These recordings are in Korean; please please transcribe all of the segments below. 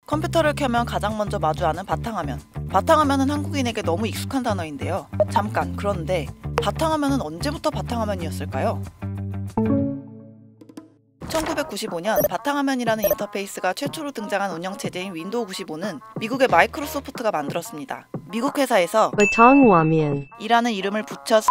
컴퓨터를 켜면 가장 먼저 마주하는 바탕화면. 바탕화면은 한국인에게 너무 익숙한 단어인데요. 잠깐, 그런데 바탕화면은 언제부터 바탕화면이었을까요? 1995년 바탕화면이라는 인터페이스가 최초로 등장한 운영체제인 윈도우 95는 미국의 마이크로소프트가 만들었습니다. 미국 회사에서 이라는 이름을 붙여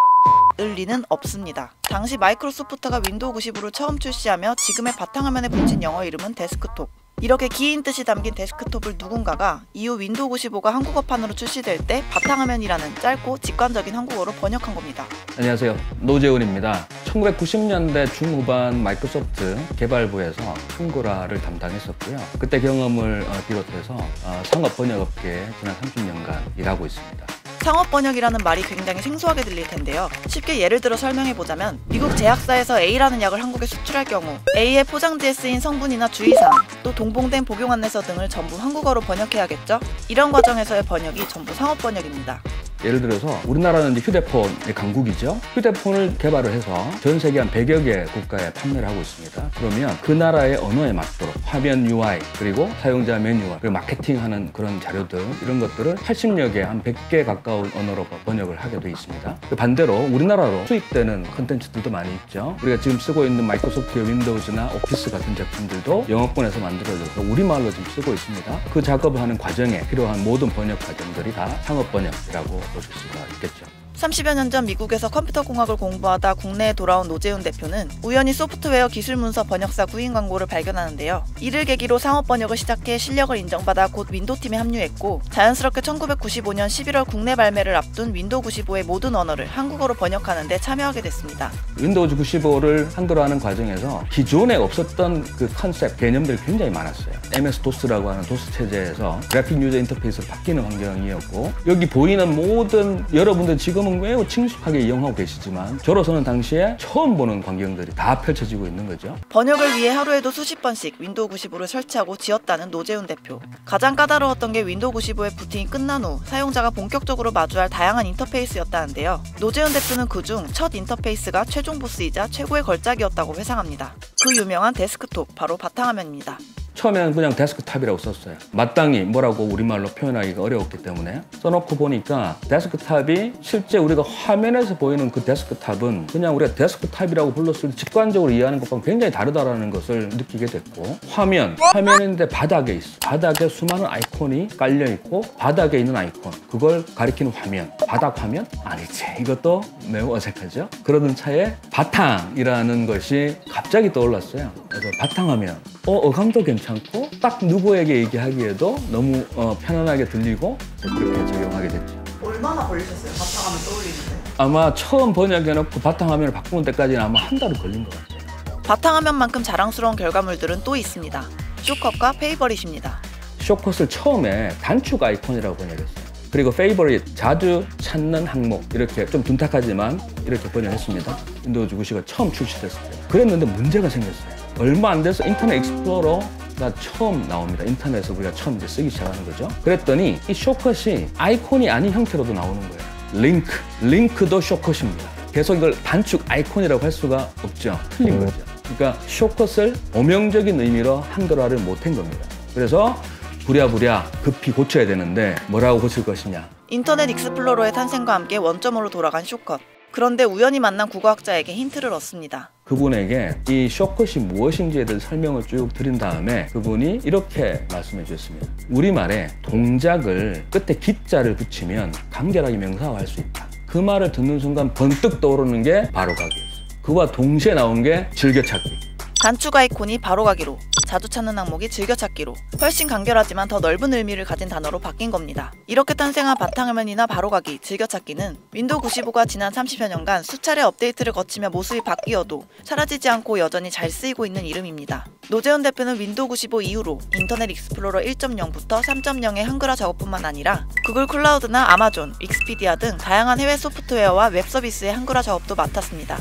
을 리는 없습니다. 당시 마이크로소프트가 윈도우 95를 처음 출시하며 지금의 바탕화면에 붙인 영어 이름은 데스크톱. 이렇게 긴 뜻이 담긴 데스크톱을 누군가가 이후 윈도우 95가 한국어판으로 출시될 때 바탕화면이라는 짧고 직관적인 한국어로 번역한 겁니다. 안녕하세요, 노재훈입니다. 1990년대 중후반 마이크로소프트 개발부에서 한글화를 담당했었고요. 그때 경험을 비롯해서 상업 번역업계에 지난 30년간 일하고 있습니다. 상업번역이라는 말이 굉장히 생소하게 들릴 텐데요. 쉽게 예를 들어 설명해보자면 미국 제약사에서 A라는 약을 한국에 수출할 경우 A의 포장지에 쓰인 성분이나 주의사항, 또 동봉된 복용 안내서 등을 전부 한국어로 번역해야겠죠? 이런 과정에서의 번역이 전부 상업번역입니다. 예를 들어서 우리나라는 이제 휴대폰의 강국이죠. 휴대폰을 개발을 해서 전 세계 한 100여 개 국가에 판매를 하고 있습니다. 그러면 그 나라의 언어에 맞도록 화면 UI, 그리고 사용자 매뉴얼, 그리고 마케팅하는 그런 자료들, 이런 것들을 80여 개, 한 100개 가까운 언어로 번역을 하게 돼 있습니다. 반대로 우리나라로 수입되는 콘텐츠들도 많이 있죠. 우리가 지금 쓰고 있는 마이크로소프트의 윈도우즈나 오피스 같은 제품들도 영어권에서 만들어져서 우리말로 지금 쓰고 있습니다. 그 작업을 하는 과정에 필요한 모든 번역 과정들이 다 상업 번역이라고 보실 수가 있겠죠. 30여 년 전 미국에서 컴퓨터 공학을 공부하다 국내에 돌아온 노재훈 대표는 우연히 소프트웨어 기술문서 번역사 구인 광고를 발견하는데요. 이를 계기로 상업 번역을 시작해 실력을 인정받아 곧 윈도우팀에 합류했고, 자연스럽게 1995년 11월 국내 발매를 앞둔 윈도우 95의 모든 언어를 한국어로 번역하는 데 참여하게 됐습니다. 윈도우 95를 한글화하는 과정에서 기존에 없었던 그 컨셉, 개념들이 굉장히 많았어요. MS-DOS라고 하는 도스 체제에서 그래픽 유저 인터페이스로 바뀌는 환경이었고, 여기 보이는 모든 여러분들 지금 매우 친숙하게 이용하고 계시지만 저로서는 당시에 처음 보는 광경들이 다 펼쳐지고 있는 거죠. 번역을 위해 하루에도 수십 번씩 윈도우 95를 설치하고 지었다는 노재훈 대표. 가장 까다로웠던 게 윈도우 95의 부팅이 끝난 후 사용자가 본격적으로 마주할 다양한 인터페이스였다는데요. 노재훈 대표는 그중 첫 인터페이스가 최종 보스이자 최고의 걸작이었다고 회상합니다. 그 유명한 데스크톱, 바로 바탕화면입니다. 처음에는 그냥 데스크탑이라고 썼어요. 마땅히 뭐라고 우리말로 표현하기가 어려웠기 때문에 써놓고 보니까 데스크탑이 실제 우리가 화면에서 보이는 그 데스크탑은 그냥 우리가 데스크탑이라고 불렀을 때 직관적으로 이해하는 것과 굉장히 다르다는 것을 느끼게 됐고, 화면인데 바닥에 있어. 바닥에 수많은 아이콘이 깔려있고, 바닥에 있는 아이콘, 그걸 가리키는 화면. 바닥 화면? 아니지. 이것도 매우 어색하죠. 그러던 차에 바탕이라는 것이 갑자기 떠올랐어요. 그래서 바탕화면, 어감도 괜찮고 딱 누구에게 얘기하기에도 너무 편안하게 들리고, 그렇게 적용하게 됐죠. 얼마나 걸리셨어요? 바탕화면 떠올리는데? 아마 처음 번역해놓고 바탕화면을 바꾸는 데까지는 아마 한 달은 걸린 것 같아요. 바탕화면만큼 자랑스러운 결과물들은 또 있습니다. 쇼컷과 페이버릿입니다. 쇼컷을 처음에 단축 아이콘이라고 번역했어요. 그리고 페이버릿, 자주 찾는 항목, 이렇게 좀 둔탁하지만 이렇게 번역했습니다. 윈도우 95가 처음 출시됐을 때. 그랬는데 문제가 생겼어요. 얼마 안 돼서 인터넷 익스플로러가 처음 나옵니다. 인터넷에서 우리가 처음 이제 쓰기 시작하는 거죠. 그랬더니 이 쇼컷이 아이콘이 아닌 형태로도 나오는 거예요. 링크도 쇼컷입니다. 계속 이걸 단축 아이콘이라고 할 수가 없죠. 틀린 거죠. 그러니까 쇼컷을 오명적인 의미로 한글화를 못한 겁니다. 그래서 부랴부랴 급히 고쳐야 되는데 뭐라고 고칠 것이냐. 인터넷 익스플로러의 탄생과 함께 원점으로 돌아간 쇼컷. 그런데 우연히 만난 국어학자에게 힌트를 얻습니다. 그분에게 이 쇼컷이 무엇인지에 대해 설명을 쭉 드린 다음에 그분이 이렇게 말씀해 주셨습니다. 우리말에 동작을 끝에 기자를 붙이면 간결하게 명사화할 수 있다. 그 말을 듣는 순간 번뜩 떠오르는 게 바로가기였어요. 그와 동시에 나온 게 즐겨찾기. 단축 아이콘이 바로가기로, 자주 찾는 항목이 즐겨찾기로, 훨씬 간결하지만 더 넓은 의미를 가진 단어로 바뀐 겁니다. 이렇게 탄생한 바탕화면이나 바로가기, 즐겨찾기는 윈도우 95가 지난 30여 년간 수차례 업데이트를 거치며 모습이 바뀌어도 사라지지 않고 여전히 잘 쓰이고 있는 이름입니다. 노재훈 대표는 윈도우 95 이후로 인터넷 익스플로러 1.0부터 3.0의 한글화 작업뿐만 아니라 구글 클라우드나 아마존, 윅스피디아 등 다양한 해외 소프트웨어와 웹 서비스의 한글화 작업도 맡았습니다.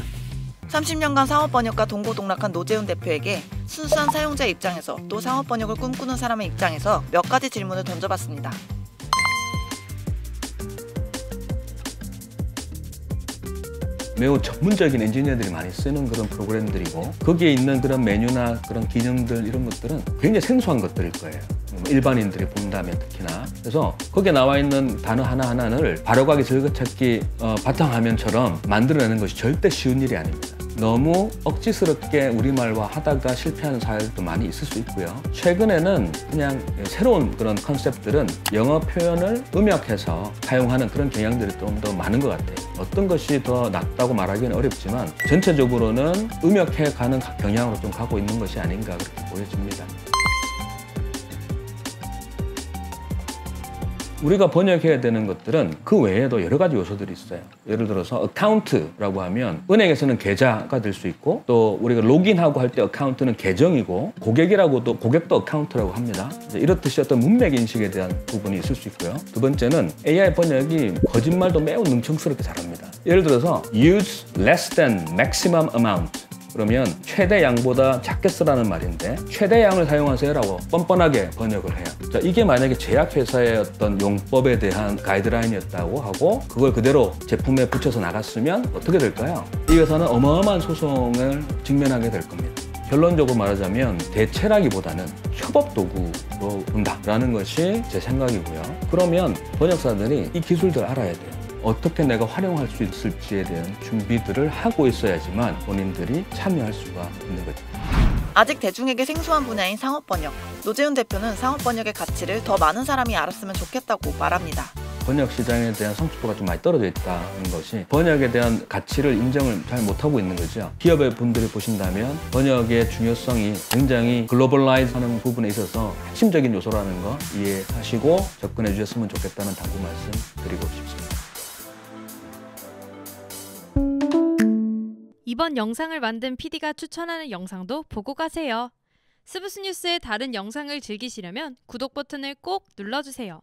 30년간 상업 번역과 동고동락한 노재훈 대표에게 순수한 사용자 입장에서 또 상업 번역을 꿈꾸는 사람의 입장에서 몇 가지 질문을 던져봤습니다. 매우 전문적인 엔지니어들이 많이 쓰는 그런 프로그램들이고, 거기에 있는 그런 메뉴나 그런 기능들, 이런 것들은 굉장히 생소한 것들일 거예요. 일반인들이 본다면 특히나. 그래서 거기에 나와 있는 단어 하나하나를 바로가기 즐겨찾기 바탕화면처럼 만들어내는 것이 절대 쉬운 일이 아닙니다. 너무 억지스럽게 우리말화 하다가 실패하는 사례도 많이 있을 수 있고요. 최근에는 그냥 새로운 그런 컨셉들은 영어 표현을 음역해서 사용하는 그런 경향들이 좀 더 많은 것 같아요. 어떤 것이 더 낫다고 말하기는 어렵지만 전체적으로는 음역해 가는 경향으로 좀 가고 있는 것이 아닌가 그렇게 보여집니다. 우리가 번역해야 되는 것들은 그 외에도 여러 가지 요소들이 있어요. 예를 들어서 어카운트라고 하면 은행에서는 계좌가 될 수 있고, 또 우리가 로그인하고 할 때 어카운트는 계정이고, 고객이라고도 고객도 어카운트라고 합니다. 이렇듯이 어떤 문맥 인식에 대한 부분이 있을 수 있고요. 두 번째는 AI 번역이 거짓말도 매우 능청스럽게 잘합니다. 예를 들어서 use less than maximum amount, 그러면 최대 양보다 작게 쓰라는 말인데 최대 양을 사용하세요라고 뻔뻔하게 번역을 해요. 자, 이게 만약에 제약회사의 어떤 용법에 대한 가이드라인이었다고 하고 그걸 그대로 제품에 붙여서 나갔으면 어떻게 될까요? 이 회사는 어마어마한 소송을 직면하게 될 겁니다. 결론적으로 말하자면 대체라기보다는 협업 도구로 본다라는 것이 제 생각이고요. 그러면 번역사들이 이 기술들을 알아야 돼요. 어떻게 내가 활용할 수 있을지에 대한 준비들을 하고 있어야지만 본인들이 참여할 수가 있는 거죠. 아직 대중에게 생소한 분야인 상업번역. 노재훈 대표는 상업번역의 가치를 더 많은 사람이 알았으면 좋겠다고 말합니다. 번역 시장에 대한 성숙도가 좀 많이 떨어져 있다는 것이 번역에 대한 가치를 인정을 잘 못하고 있는 거죠. 기업의 분들이 보신다면 번역의 중요성이 굉장히 글로벌라이즈하는 부분에 있어서 핵심적인 요소라는 거 이해하시고 접근해 주셨으면 좋겠다는 당부 말씀 드리고 싶습니다. 이번 영상을 만든 PD가 추천하는 영상도 보고 가세요. 스브스 뉴스의 다른 영상을 즐기시려면 구독 버튼을 꼭 눌러주세요.